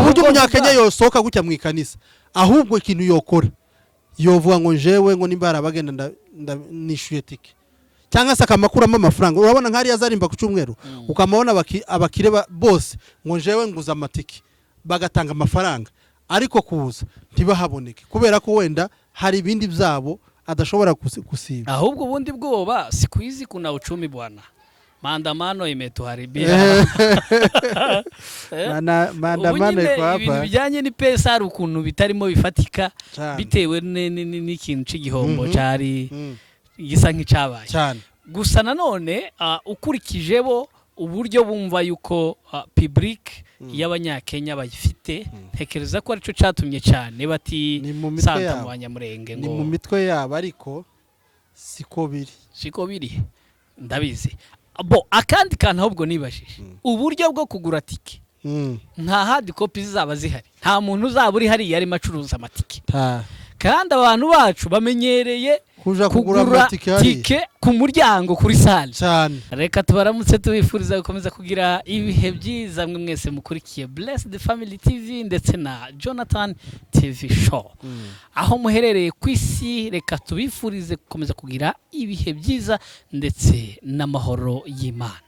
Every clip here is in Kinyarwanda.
uburyo umunyakenya yosohoka gutya mu ikanisa ahubwo ikintu yokora yovuga ngo jewe ngo nimba harabagenda nishuye tike cyangwa se akamakuramo amafaranga urabona nk'ari yazarimba ku cyumweru ukamabona abakire bose ngo jewe nguza amatike bagatanga amafaranga ariko kuza ntibahaboneke kubera ko wenda hari ibindi byabo adashobora gusiba ahubwo ubundi bwoba sikwizi kuna uchumi bwana maandamano imetuharibia maandamano iko hapa ibintu bijyanye ni pesa hari ukuntu bitarimo bifatika bitewe n'ikintu c'igihombo cari gisa nk'icabaye gusa nanone ukurikije bo uburyo bumva yuko public y'abanyakenya bayifite ntekereza ko arico catumye cyane bati santa mu banyamurenge ngo ni mu mitwe yabo ariko siko biri ndabizi bo akandi kantu ahubwo nibashije uburyo bwo kugura tike nta hard copy zaba zihari nta muntu uzaba uri hari yari macuruza amatike kandi abantu bacu bamenyereye kuja kugura tike ku muryango kuri salle cyane reka tubaramutse tubifuriza gukomeza kugira ibihe byiza mwe mwese mukurikiye Blessed Family TV ndetse na Jonathan TV Show aho muherereye ku isi reka tubifurize gukomeza kugira ibihe byiza ndetse n'amahoro y'Imana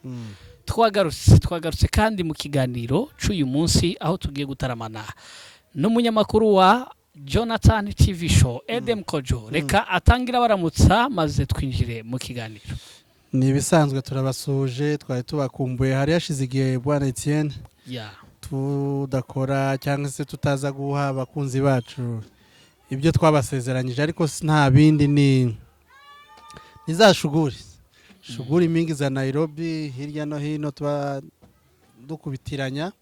twagarutse kandi mu kiganiro cy'uyu munsi aho tugiye gutaramana n'umunyamakuru wa Jonathan TV Show Edem Kojo reka atangira baramutsa maze twinjire mu kiganiro ni bisanzwe turabasuje twari tubakumbuye hari yashize igihe bwana Etienne tudakora cyangwa se tutaza guha abakunzi bacu ibyo twabasezeranyije ariko nta bindi ni za shuguri mingi za Nairobi hirya no hino tuba dukubitiranya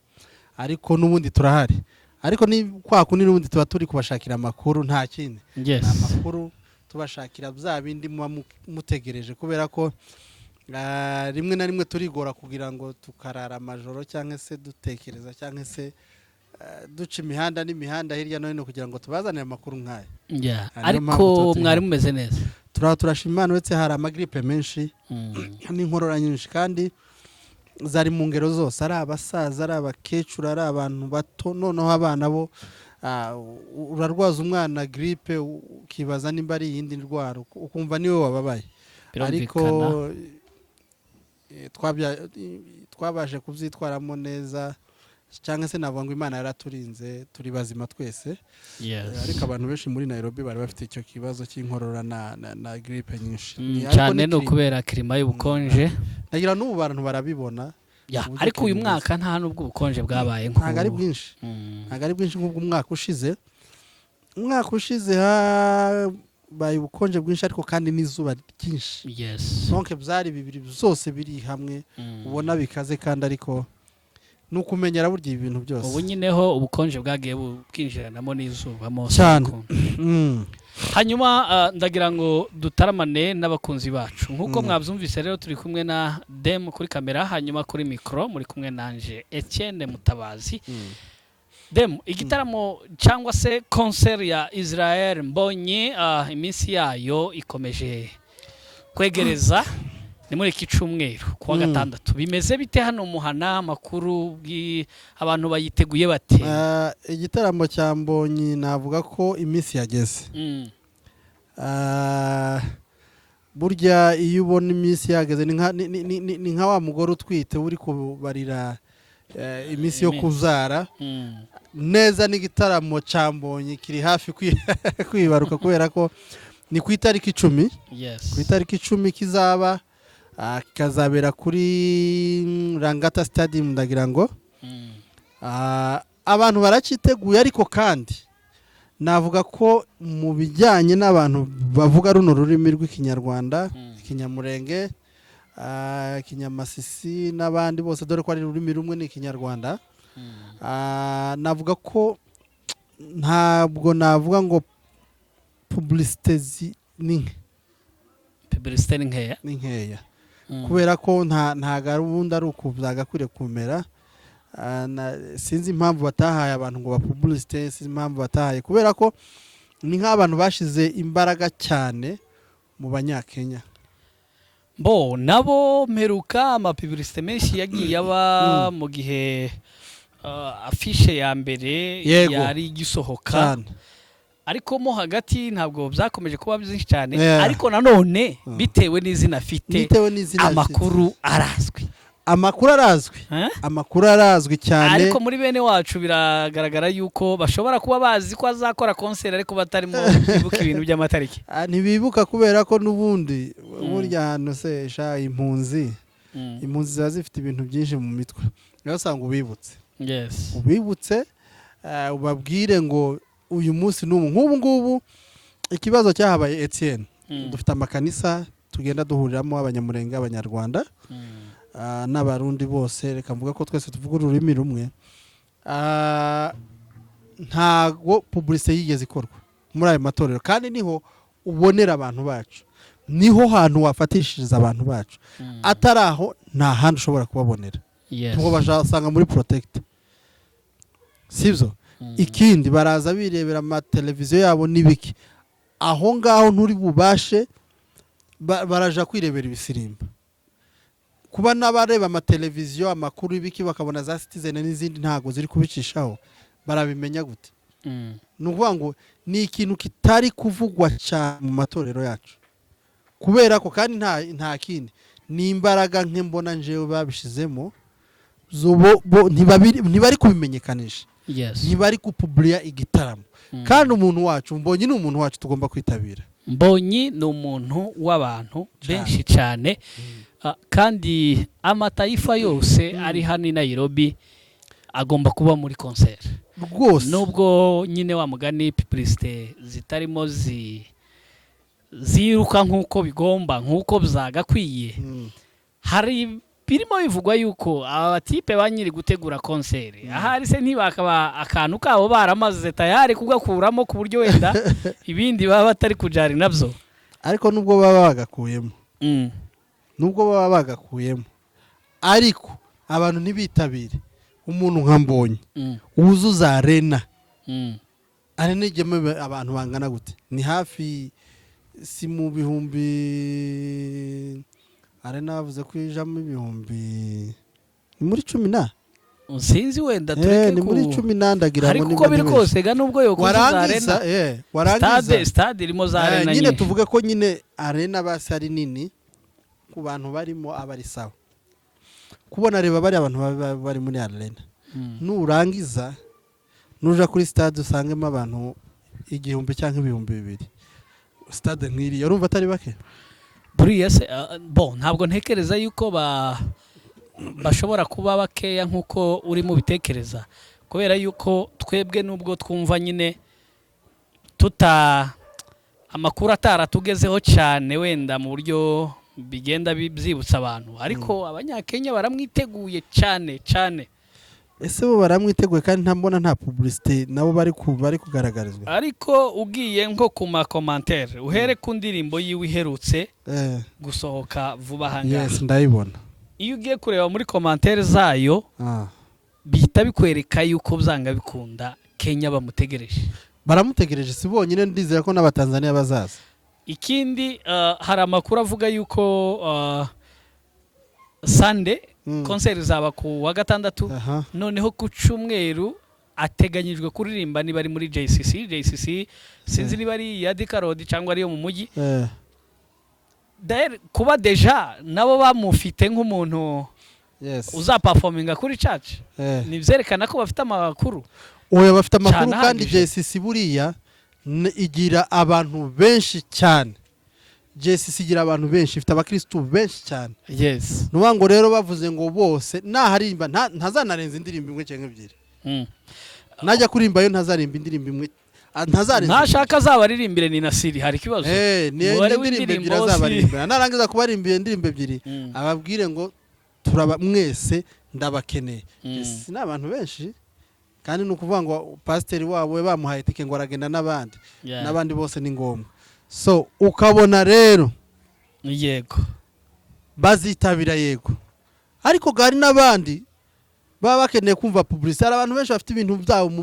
ariko n'ubundi turahari ariko ni kwa kundi n'ubundi tuba turi kubashakira amakuru nta kindi amakuru tubashakira bya bindi mutegereje kubera ko rimwe na rimwe turigora kugira ngo tukarara amajoro cyangwa se dutekereza cyangwa se duca imihanda n'imihanda hirya no hino kugira ngo tubazanire amakuru nk'aya ariko mwari mumeze neza turashima Imana uretse hari amagripe menshi n'inkorora nyinshi kandi zari mu ngero zose ari abasaza ari abakecuru ari abantu bato noneho abana bo urarwaza umwana gripe ukibaza nimba ari iyindi ndwara ukumva niwe wababaye ariko twabaje kubyitwaramo neza cyangwa se navuga ngo Imana yaraturinze turi bazima twese ariko abantu benshi muri Nairobi bari bafite icyo kibazo cy'inkorora na gripe nyinshi cyane no kubera klima y'ubukonje nagira n'ubu bantu barabibona ariko uyu mwaka nta nubwo ubukonje bwabaye ntabwo ari bwinshi nk'ubwo umwaka ushize baye ubukonje bwinshi ariko kandi n'izuba ryinshi donc byari bibiri byose biri hamwe ubona bikaze kandi ariko nukumenyera burya ibintu byose ubu nyineho ubukonje bwagiye bwinjiranamo n'izuba mose cyane hanyuma ndagira ngo dutaramane n'abakunzi bacu nkuko mwabyumvise rero turi kumwe na Dem kuri kamera hanyuma kuri micro muri kumwe nanje Etienne Mutabazi Dem igitaramo cyangwa se concert ya Israel Mbonyi iminsi yayo ikomeje kwegereza ni muri iki cyumweru kuwa gatandatu bimeze bite hano muhana makuru abantu bayiteguye bate igitaramo cya Mbonyi navuga ko iminsi yageze burya iyo ubona iminsi yageze ni nka wa mugore utwite uri kubarira iminsi yo kuzara neza n'igitaramo cya Mbonyi kiri hafi kwibaruka kubera ko ni ku itariki 10 ku itariki 10 kizaba kazabera kuri Rangata Stadium ndagira ngo abantu baraciteguye ariko kandi navuga ko mu bijyanye n'abantu bavuga runo rurimi rw'ikinyarwanda ikinyamurenge kinyamasisi n'abandi bose dore ko ari ururimi rumwe n'ikinyarwanda navuga ko ntabwo navuga ngo publicité ni nkeya kubera ko nta gahunda ari ukubyagakwiriye kumera sinzi impamvu batahaye abantu ngo bapublicité sinzi impamvu batahaye kubera ko ni nk'abantu bashize imbaraga cyane mu banyakenya bo nabo meruka ama publicité menshi yagiye aba mu gihe afishe ya mbere Yego. yari igisohoka cyane ariko mo hagati ntabwo byakomeje kuba byinshi cyane Yeah. ariko nanone bitewe n'izina afite bitewe n'izina amakuru arazwi amakuru arazwi Eh? amakuru arazwi cyane ariko muri bene wacu biragaragara yuko bashobora kuba bazi ko azakora konseri ariko batarimo kwibuka ibintu by'amatariki ntibibuka kubera ko n'ubundi burya ahantu se sha impunzi ziba zifite ibintu byinshi mu mitwe niyo usanga ubibutse yes ubibutse ubabwire ngo uyu munsi n'ubu nk'ubu ngubu ikibazo cyahabaye Etienne dufite amakanisa tugenda duhuriramo abanyamurenge abanyarwanda n'abarundi bose reka mvuga ko twese tuvuga ururimi rumwe ntago publicité yigeze ikorwa muri ayo matorero kandi niho ubonera abantu bacu niho hantu wafatishiriza abantu bacu atari aho nta handi ushobora kubabonera ngo bashasanga muri protect sibyo ikindi baraza birebera amateleviziyo yabo n'ibiki aho ngaho nturi bubashe baraja kwirebera ibisirimba kuba n'abareba amateleviziyo amakuru y'ibiki bakabona za Citizen n'izindi ntago ziri kubicishaho barabimenya gute ni ukuvuga ngo ni ikintu kitari kuvugwa cyane mu matorero yacu kubera ko kandi nta kindi ni imbaraga nke mbona njewe babishizemo ntibari kubimenyekanisha ntibari kupubliya igitaramo kandi umuntu wacu Mbonyi ni umuntu wacu tugomba kwitabira Mbonyi ni umuntu w'abantu benshi cyane kandi amataifa yose ari hano i Nairobi agomba kuba muri concert rwose nubwo nyine wa mugani publicité zitarimo ziruka nk'uko bigomba nk'uko byagakwiye hari birimo bivugwa yuko abatipe banyiri gutegura concert ahari se ntibakaba akantu kabo baramaze tayari kugakuramo ku buryo wenda ibindi baba batari kujari nabyo ariko nubwo baba bagakuyemo ariko abantu ntibitabire umuntu nka Mbonyi wuzuza arena igemo abantu bangana gute ni hafi si mu bihumbi arena bavuze ko ijamo ibihumbi ni muri 10 sinzi wenda tureke ni muri 10 ndagira ngo ariko uko biri kose ga nubwo yo kuzuza arena warangiza stade irimo za arena nyine tuvuge ko nyine arena basi ari nini ku bantu barimo abari sawa kubona reba bari abantu bari muri arena nurangiza nuja kuri stade usangemo abantu 1000 cyangwa 2000 stade nk'iri urumva atari bake buriya se ntabwo ntekereza yuko bashobora kuba bakeya nk'uko uri mu bitekereza kubera yuko twebwe nubwo twumva nyine amakuru ataratugezeho cyane wenda mu buryo bigenda byibutsa abantu ariko abanyakenya baramwiteguye cyane cyane ese bo baramwiteguye kandi ntambona nta publicité nabo bari kugaragarizwa ariko ugiye nko ku ma commentaire uhere ku ndirimbo yiwe iherutse gusohoka vuba hangaha yes ndayibona iyo ugiye kureba muri commentaire zayo bihita bikwereka yuko byanga bikunda Kenya baramutegereje si bonyine ndizera ko n'abatanzania bazaza ikindi hari amakuru avuga yuko Sunday concert zaba ku wa gatandatu noneho ku cyumweru ateganyijwe kuririmba niba ari muri JCC sinzi niba ari ya Dikarodi cyangwa ari yo mu mujyi kuba deja nabo bamufite nk'umuntu uzaperforminga kuri church nivyerekana ko bafite amakuru bafite amakuru kandi JCC buriya igira abantu benshi cyane JCC igira abantu benshi ifite abakristo benshi cyane yes nubango rero bavuze ngo bose naharimba ntazanarenza indirimbo imwe cyangwa ebyiri najya kurimba yo ntazarimba indirimbo imwe ntashaka azabaririmbire ni Nasiri hari kibazo ni indirimbo ebyiri azabarimbira narangiza kubarimbira indirimbo ebyiri ababwire ngo turaba mwese ndabakeneye ni abantu benshi kandi nukuvuga ngo pasiteri wabo we bamuhaye tike ngo aragenda n'abandi bose ni ngombwa so ukabona rero yego bazitabira yego ariko gari n'abandi baba bakeneye kumva publicité abantu benshi bafite ibintu byabo mu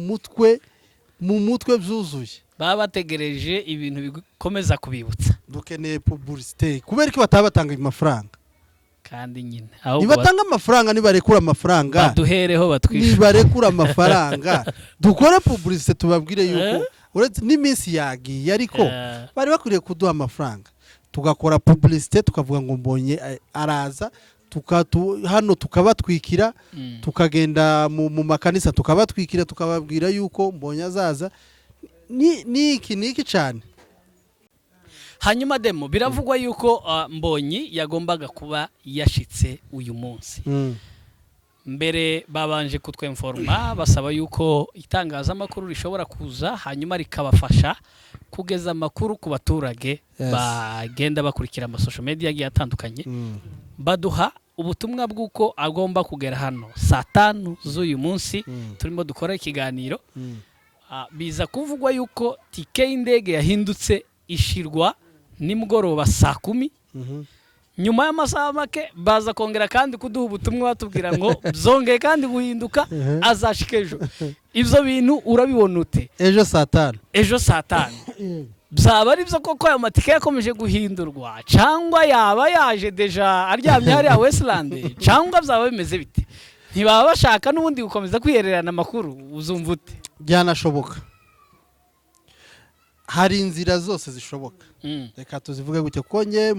mutwe byuzuye baba bategereje ibintu bikomeza kubibutsa dukeneye publicité kubera ko batabatanga amafaranga kandi nyine ahubwo nibatanga amafaranga nibarekura amafaranga baduhereho batwishyura nibarekura amafaranga dukore publicité tubabwire yuko uretse n'iminsi yagiye ariko bari bakwiriye kuduha amafaranga tugakora publicité tukavuga ngo Mbonye araza hano tukabatwikira tukagenda mu makanisa tukabatwikira tukababwira yuko Mbonye azaza niki cyane. Hanyuma demo biravugwa yuko Mbonyi yagombaga kuba yashitse uyu munsi mbere babanje kutwemforma basaba yuko itangazamakuru rishobora kuza hanyuma rikabafasha kugeza amakuru ku baturage bagenda bakurikira amasocial media agiye atandukanye baduha ubutumwa bw'uko agomba kugera hano saa 5 z'uyu munsi turimo dukora ikiganiro biza kuvugwa yuko tike y'indege yahindutse ishirwa nimugoroba saa 10 nyuma y'amasaha make baza kongera kandi kuduha ubutumwa batubwira ngo zongeye kandi guhinduka azashika ejo. Ibyo bintu urabibona ute? Ejo saa 5 byaba ari byo koko ayo matike yakomeje guhindurwa cyangwa yaba yaje deja aryamye hari ya Westland cyangwa byaba bimeze bite? Ntibaba bashaka n'ubundi gukomeza kwiyererana amakuru uzumva ute? Byanashoboka, hari inzira zose zishoboka, reka tuzivuge gutyo ko nge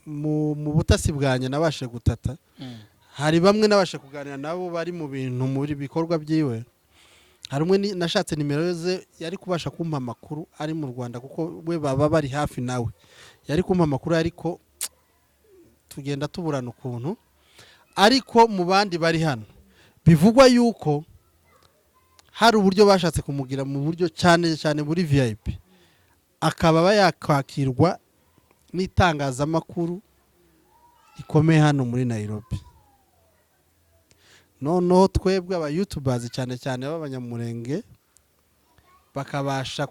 mu butasi bwanye nabashe gutata hari bamwe nabashe kuganira nabo bari mu bintu muri bikorwa byiwe. Hari umwe nashatse nimero ze yari kubasha kumpa amakuru ari mu Rwanda kuko we baba bari hafi nawe, yari kumpa amakuru ariko tugenda tuburana ukuntu. Ariko mu bandi bari hano bivugwa yuko hari uburyo bashatse kumugira mu buryo cyane cyane muri VIP akaba yakwakirwa n'itangazamakuru ikomeye hano muri Nairobi. Noneho twebwe aba YouTubers cyane cyane b'abanyamurenge bakabasha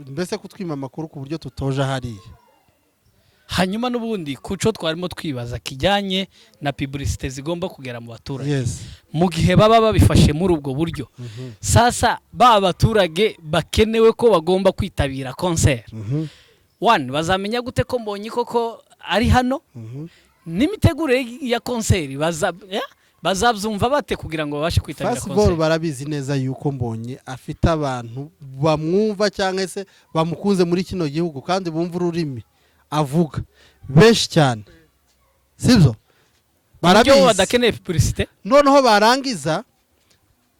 mbese kutwima amakuru ku buryo tutoje hariya. Hanyuma n'ubundi kuco twarimo twibaza kijyanye na publicité zigomba kugera mu baturage mu gihe baba babifashe muri ubwo buryo. Sasa ba baturage bakenewe ko bagomba kwitabira concert. One bazamenya gute ko Mbonyi koko ari hano? N'imitegure ya concert bazabyumva bate kugira ngo babashe kwitabira concert? First barabizi neza yuko Mbonyi afite abantu bamwumva cyangwa se bamukunze muri kino gihugu kandi bumva ururimi avuga benshi cyane, sibyo? Barabizi badakeneye publicité. Noneho barangiza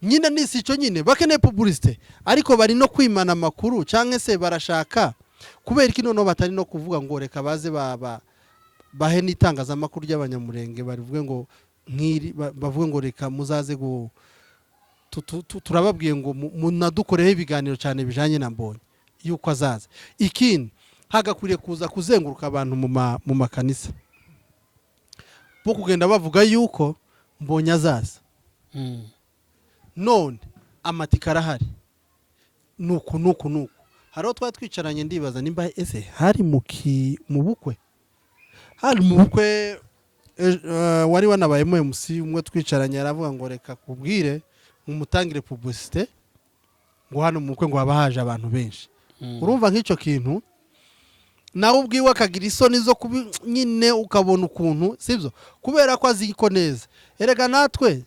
nyine nisico nyine bakeneye publicité ariko bari no kwimana amakuru cyangwa se barashaka kubera iki noneho batari no kuvuga ngo reka baze bahe n'itangazamakuru ry'abanyamurenge barivuge ngo bavuge ngo reka muzaze turababwiye ngo munadukoreho ibiganiro cyane bijanye na Mbonyi yuko azaza. Ikindi hagakwiriye kuza kuzenguruka abantu mu makanisa bo kugenda bavuga yuko Mbonyi azaza. None amatika arahari nuku hariho twari twicaranye ndibaza nimba ese hari mu bukwe wari wanabayemo MC umwe twicaranye aravuga ngo reka kubwire mumutangire publicité ngo hano mu bukwe ngo haba haje abantu benshi. Urumva nk'icyo kintu nawe ubwiwe akagira isoni zo nyine ukabona ukuntu, sibyo? Kubera ko aziko neza erega natwe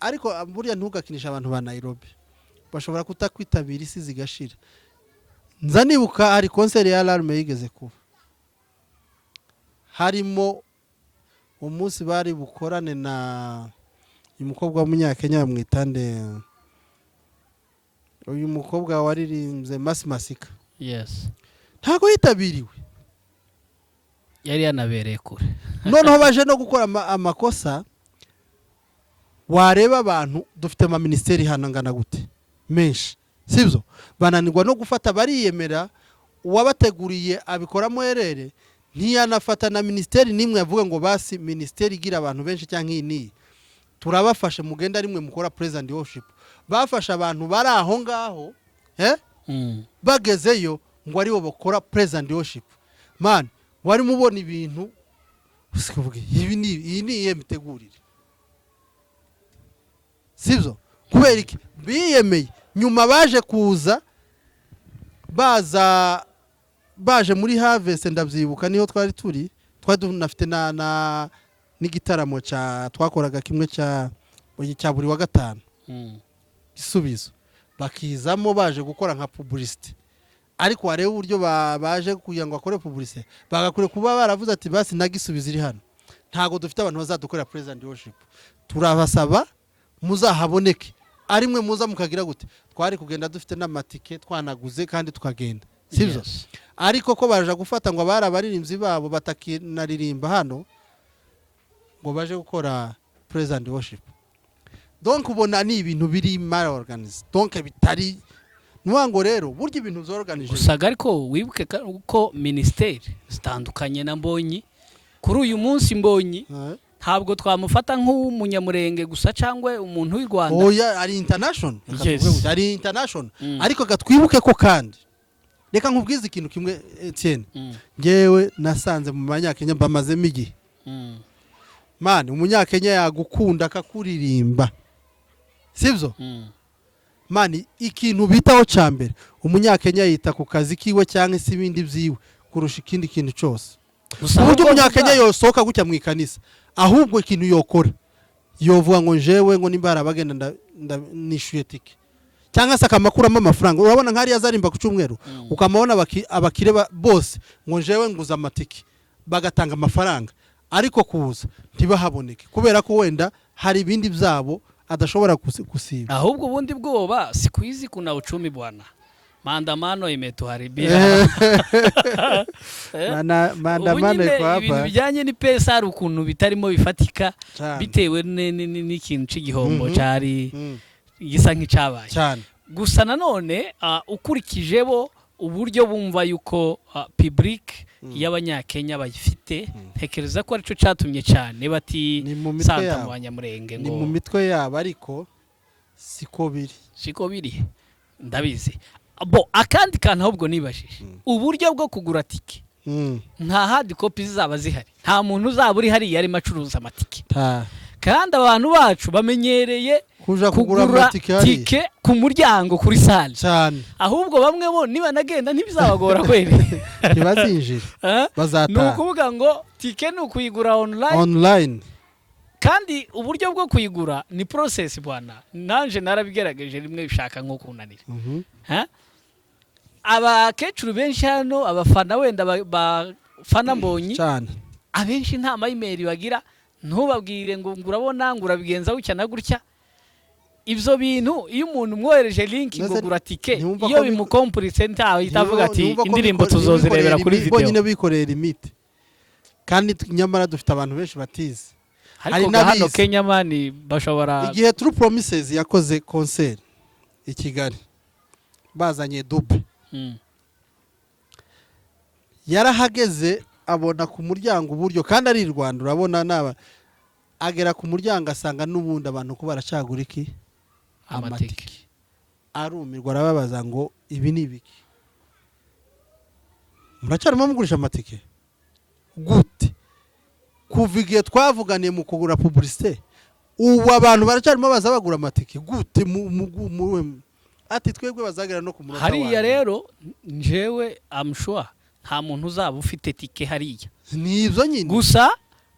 ariko buriya ntugakinisha abantu ba Nairobi bashobora kutakwitabira isi zigashira. Nza nibuka hari concert ya Alarme yigeze kuba harimo umunsi bari bukorane na umukobwa w'umunyakenya bamwitande uyu mukobwa waririmbye Masika. Ntago yitabiriwe, yari yanabereye kure. Noneho baje no gukora amakosa. Wareba abantu dufite ama ministeri hano ngana gute menshi, sibyo? Bananirwa no gufata bariyemera uwabateguriye abikoramo erere ntiyanafata na ministeri nimwe yavuga ngo basi ministeri igira abantu benshi cyangwa iyi turabafashe mugenda rimwe mukora present worship. Bafasha abantu bari aho ngaho bagezeyo ngo aribo bakora present worship. Man wari mubona ibintu usikuvuga iyi ni yemitegurire, sibyo? Kubera iki biyemeye nyuma baje kuza baje muri Harvest ndabyibuka niho twari turi tunafite n'igitaramo twakoraga kimwe cya buri wa gatanu gisubizo bakizamo baje gukora nka publicity ariko wareba uburyo baje kugira ngo bakore publicity bagakure kuba baravuze ati basi nagisubiza iri hano ntago dufite abantu bazadukorera president worship turabasaba muzahaboneke ari mwe muza mukagira gute twari kugenda dufite n'amatike twanaguze kandi tukagenda sivyo ariko ko baje gufata ngo barabaririmbyi babo batakinaririmba hano ngo baje gukora president worship donc ubona ni ibintu biri mal organized donc bitari nuwango rero burya ibintu zorganije gusaga ariko wibuke ko ministeri zitandukanye na Mbonyi kuri uyu munsi Mbonyi ntabwo twamufata nk'umunyamurenge gusa cyangwe umuntu w'i Rwanda oya ari international ari international ariko gatwibuke ko kandi reka nkubwize ikintu kimwe Etienne ngewe nasanze mu banyakenya bamazemo igihe man umunyakenya yagukunda akakuririmba sivyo man ikintu bitaho cyambere umunyakenya yita ku kazi kiwe cyangwa se ibindi byiwe kurusha ikindi kintu cyose uburyo umunyakenya yosohoka gutya mu ikanisa ahubwo ikintu yokora yovuga ngo jewe ngo nimba arabagenda nishuye tike cyangwa se akamakuramo amafaranga urabona nkari yazarimba ku cyumweru ukamabona abakire bose ngo jewe nguza amatike bagatanga amafaranga ariko kuza ntibahaboneke kubera ko wenda hari ibindi byabo adashobora kusiba ahubwo ubundi bwoba sikwizi kuna uchumi bwana maandamano imetuharibia maandamano iko hapa ibintu bijyanye ni pesa ari ukuntu bitarimo bifatika bitewe n'ikintu c'igihombo cari gisa nk'icabaye cyane gusa nanone ukurikije bo uburyo bumva yuko public y'abanyakenya bayifite ntekereza ko arico catumye cyane bati santa mu banyamurenge ngo ni mu mitwe yabo ariko siko biri ndabizi bo akandi kantu ahubwo nibashije uburyo bwo kugura tike nta hard copy zaba zihari nta muntu uzaba uri hari yari macuruza amatike kandi abantu bacu bamenyereye kuja kugura tike ku muryango kuri salle cyane ahubwo bamwe bo niba nagenda ntibizabagora kweli ntibazinjira bazataha nukuvuga ngo tike ni ukuyigura online kandi uburyo bwo kuyigura ni process bwana nanje narabigerageje rimwe bishaka nko kunanira abakecuru benshi hano abafana wenda bafana Mbonyi cyane abenshi nta email bagira ntubabwire ngo ngurabona ngurabigenza gutya na gutya ivyo bintu iyo umuntu mwohereje link ngo gura tike iyo bimukompuritse ntaho itavuga ati indirimbo tuzozirebera kuri video bonyine bikorera limite kandi nyamara dufite abantu benshi batize hari hano Kenya mani bashobora igihe True Promises yakoze concert i Kigali bazanye double yarahageze abona ku muryango uburyo kandi ari Rwanda urabona naba agera ku muryango asanga n'ubundi abantu ko baracagura iki amatike arumirwa arababaza ngo ibi ni biki muracyarimo mugurisha amatike gute kuva igihe twavuganiye mu kugura publicité ubu abantu baracyarimo baza bagura amatike gute ati twebwe bazagera no ku munota hariya rero njewe amshwa nta muntu uzaba ufite tike hariya nizo nyine gusa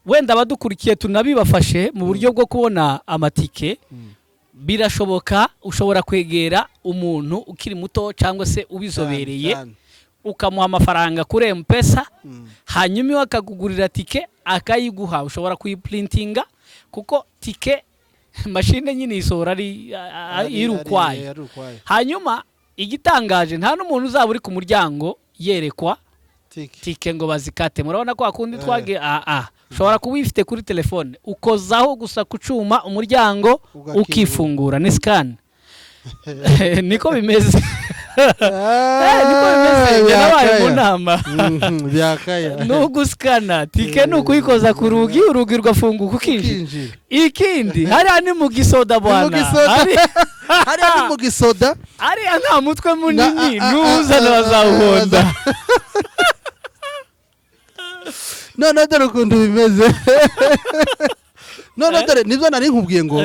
wenda badukurikiye tunabibafashe mu buryo bwo kubona amatike birashoboka ushobora kwegera umuntu ukiri muto cyangwa se ubizobereye ukamuha amafaranga kuri M-Pesa hanyuma akakugurira tike akayiguha ushobora kuyiprintinga kuko tike machine nyine isohora ari irukwaye hanyuma igitangaje nta n'umuntu uzaba uri ku muryango yerekwa tike ngo bazikate murabona ko akundi twage ushobora kuba uyifite kuri telefone ukozaho gusa kucuma umuryango ukifungura ni scan niko bimeze niko bimeze nabaye mu nama byakaya nuguskana tike nukuyikoza ku rugi urugi rwafunguka ukinjira ikindi hariya ni mu gisoda bwana hariya ni mu gisoda hariya nta mutwe munini n'uzana bazawubonda none dore ukuntu bimeze none dore nibyo nari nkubwiye ngo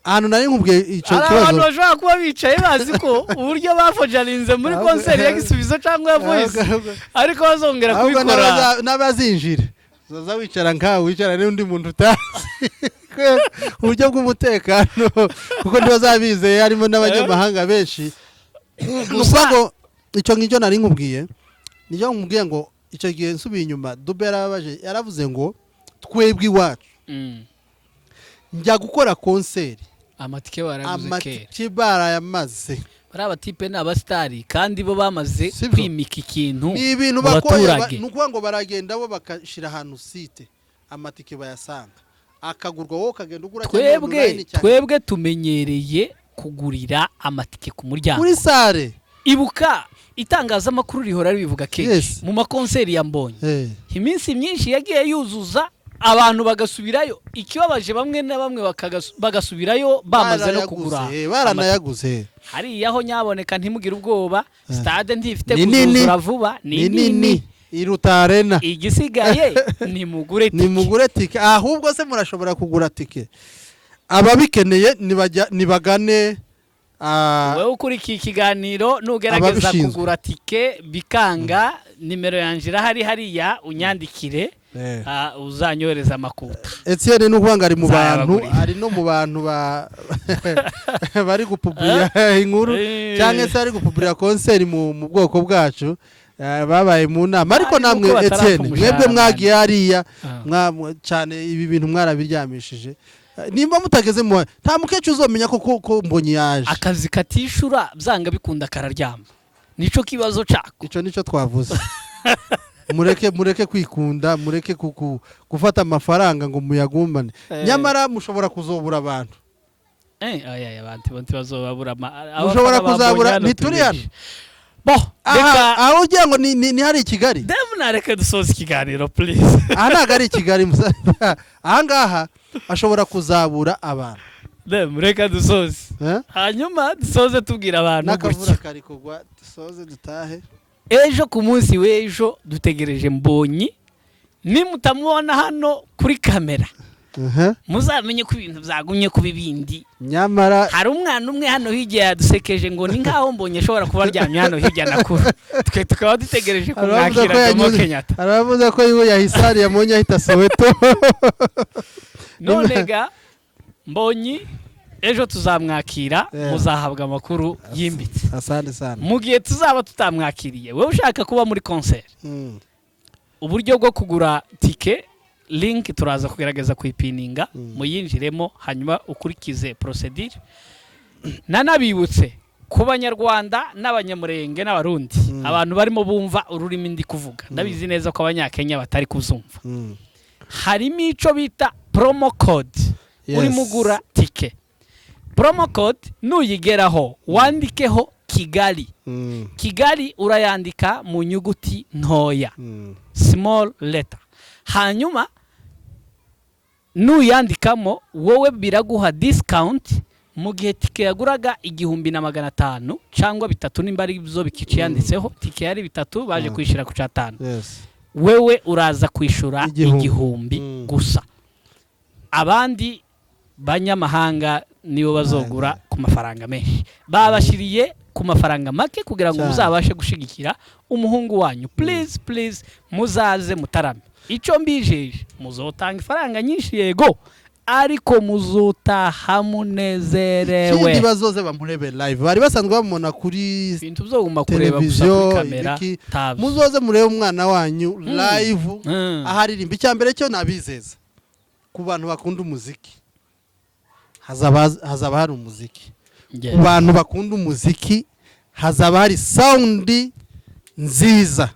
ahantu nari nkubwiye icyo hari abantu kibazo bashobora kuba bicaye bazi ko uburyo bafojarinze muri konseri ya Gisubizo cyangwa ya Voice ariko bazongera kubikora n'abazinjira zaza wicara nkawe wicara n'undi muntu utazi uburyo bw'umutekano kuko ntibazabizeye harimo n'abanyamahanga benshi gusa ngo icyo ngicyo nari nkubwiye niyo nkubwiye ngo icyo gihe nsubiye inyuma Dube yaravuze ngo twebwe iwacu njya gukora konseri amatike baraguze kera barayamaze bari abatipe n'abasitari kandi bo bamaze Sibyo. kwimika ikintu ni ibintu mu bakoye baturage. ni ukuvuga ngo baragenda bo bakashyira ahantu site amatike bayasanga akagurwa wowe ukagenda ugura twebwe tumenyereye kugurira amatike ku muryango kuri sare ibuka itangazamakuru rihora ribivuga kenshi Yes. mu makonseri ya Mbonyi iminsi myinshi yagiye yuzuza abantu bagasubirayo ikibabaje bamwe na bamwe bagasubirayo bamaze no kugura baranayaguze hariya aho nyaboneka ntimugire ubwoba stade ntifite kuzuzura vuba ni nini iruta arena igisigaye nimugure tike ahubwo se murashobora kugura tike ababikeneye nibagane wowe ukurikiye ikiganiro nugerageza kugura tike bikanga nimero yanjye irahari hariya unyandikire uzanyohereza amakuta Etienne n'ukwanga ari mu bantu ari no mu bantu bari gupubulira inkuru cyangwa se ari gupubulira konseri mu bwoko bwacu babaye mu nama ariko namwe Etienne mwebwe mwagiye hariya cyane ibi bintu mwarabiryamishije nimba mutageze mu nta mukecuru uzomenya ko Mbonyi yaje akazi katishura byanga bikunda kararyama nico kibazo cako ico nico twavuze mureke kwikunda mureke gufata amafaranga ngo muyagumbane nyamara mushobora kuzobura abantu abantu bazobabura mushobora kuzabura ntituri hano aho ugira ngo ni hari i Kigali nareke dusoza ikiganiro please aha ntabwo ari i Kigali aha ngaha ashobora kuzabura abantu reka dusoze hanyuma dusoze tubwira abantu n'akavura kari kugwa dusoze dutahe ejo ku munsi w'ejo dutegereje Mbonyi nimutamubona hano kuri kamera muzamenye ko ibintu byagumye kuba ibindi nyamara hari umwana umwe hano hirya yadusekeje ngo ni nkaho Mbonyi ashobora kuba aryamye hano hirya nakuru twe tukaba dutegereje kumwakira Jomo Kenyatta aravuze ko yiwe yahisari yamonye ahita Soweto none ga Mbonyi ejo tuzamwakira muzahabwa amakuru yimbitse asante sana mu gihe tuzaba tutamwakiriye wowe ushaka kuba muri concert uburyo bwo kugura tike link turaza kugerageza kuyipininga muyinjiremo hanyuma ukurikize procedure nanabibutse ku banyarwanda n'abanyamurenge n'abarundi abantu barimo bumva ururimi ndi kuvuga ndabizi neza ko abanyakenya batari kuzumva harimo ico bita promo code uri mugura tike promo code nuyigeraho wandikeho Kigali Kigali urayandika mu nyuguti ntoya small letter hanyuma nuyandikamo wowe biraguha discount mu gihe tike yaguraga 1,500 cyangwa 3 nimba ari byo bikici yanditseho tike yari 3 baje kwishira ku 5 wewe uraza kwishura 1,000 gusa abandi banyamahanga nibo bazogura ku mafaranga menshi babashiriye ku mafaranga make kugira ngo muzabashe gushigikira umuhungu wanyu please muzaze mutarame icyo mbijeje muzotanga ifaranga nyinshi yego ariko muzotaha munezerewe kindi bazoze bamurebe live bari basanzwe bamubona kuri ibintu bizoguma kureba gusa kuri kamera muzoze murebe umwana wanyu live aharirimba icyambere cyo nabizeza ku bantu bakunda umuziki hazaba hari umuziki ku bantu bakunda umuziki hazaba hari sound nziza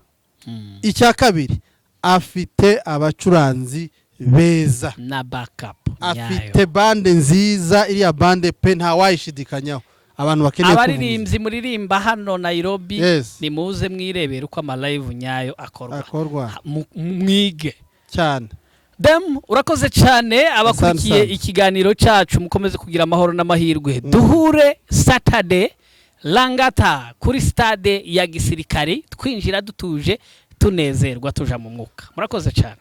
icya kabiri afite abacuranzi beza na backup afite bande nziza iriya bande pe nta wayishidikanyaho abantu bakeneye kuvuza abaririmbyi muririmba hano Nairobi ni muze mwirebera uko ama live nyayo akorwa mwige cyane urakoze cyane abakurikiye ikiganiro cyacu mukomeze kugira amahoro n'amahirwe duhure Saturday Langata kuri stade ya gisirikari twinjira dutuje tunezerwa tuja mu mwuka murakoze cyane